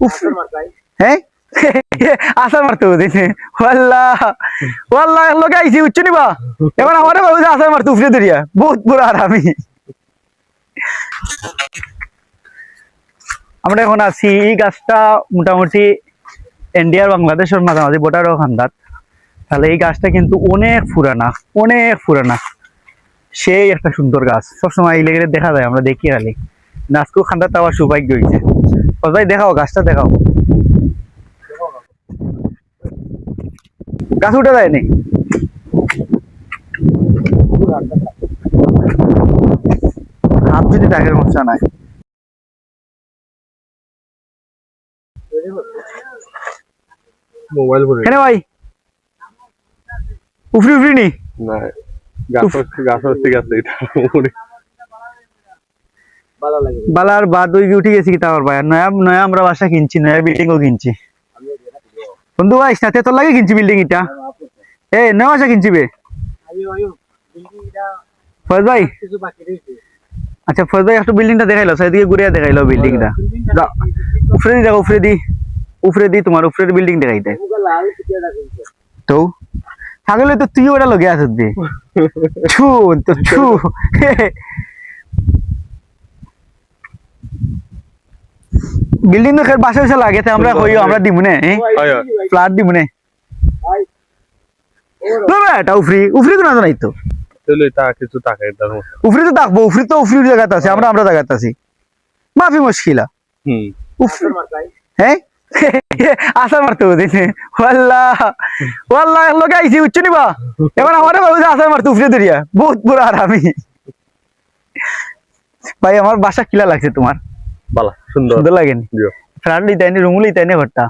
উফ হ্যাঁ আসার মারতে দিনে ওয়াল্লাহ ওয়াল্লাহ লোকে আইছি উচ্চ নিবা এবার আমারে বাবু আসার মারতে উফরে ধরিয়া বহুত বড় আর আমি আমরা এখন আছি এই গাছটা মোটামুটি ইন্ডিয়ার বাংলাদেশের মাঝামাঝি বর্ডার ওখানদার তাহলে এই গাছটা কিন্তু অনেক পুরানা সেই একটা সুন্দর গাছ সবসময় এই লেগে দেখা যায় আমরা দেখি খালি নাচকু খান্দার তো আবার সৌভাগ্য হয়েছে ভাই দেখাও গাছটা দেখাও গাছ উঠে যায়নি হাত যদি টাকের সমস্যা নাই মোবাইল করে কেন ভাই উফরি উফরি নি না গাছ ঠিক আছে এটা বালার বাদ ওই উঠে গেছি কি তার ভাই নয়া নয়া আমরা বাসা কিনছি নয়া বিল্ডিং ও কিনছি বন্ধু ভাই সাথে তোর লাগে কিনছি বিল্ডিং এটা এ নয়া বাসা কিনছি বে ফয়েজ ভাই আচ্ছা ফয়েজ ভাই একটু বিল্ডিংটা দেখাইলো সেদিকে ঘুরে দেখাইলো বিল্ডিংটা উপরে দি দেখো উপরে দি তোমার উপরে বিল্ডিং দেখাইতে তো থাকলে তো তুই ওটা লগে আসবি ছু তো ছু বিল্ডিং তো খের বাসা বাসা লাগে আমরা হইও আমরা দিমুনে ফ্ল্যাট দিমুনে এটা উফরি তো না জানাই তো কিছু টাকা উফরি তো থাকবো উফরি তো উফরি জায়গাতে আছে আমরা জায়গাতে আছি মাফি মুশকিলা হ্যাঁ আসার মারতে দিনে ওয়াল্লাহ ওয়াল্লাহ লোকে আইছি উচ্চ নিবা এবার আমারে বাবু আসার মারতে উফরে ধরিয়া বহুত বড় আর আমি ভাই আমার বাসা কিলা লাগছে তোমার বালা সুন্দর লাগেনি ফ্ল্যাট লিতাইনি রুম লিতাইনি ঘরটা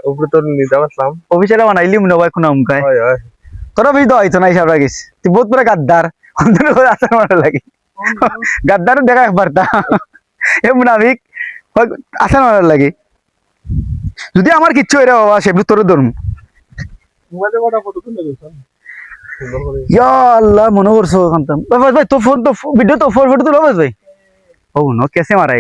উপরে তো নিতে পারলাম অফিসেরা বানাইলি মনে হয় কোনো অঙ্কায় তোরা বেশি তো হয়তো নাই সাবরা গেছি তুই বহুত বড় গাদ্দার আসার মারা লাগে গাদ্দার দেখা একবার তা এ মুনাফিক আসার মারা লাগে যদি আমার কিচ্ছু এরা বাবা সেগুলো তোর ধরুন আল্লাহ মনে করছো ভাই তোর ফোন তো ভিডিও তো ফটো তুলো ভাই ও নো কেসে মারাই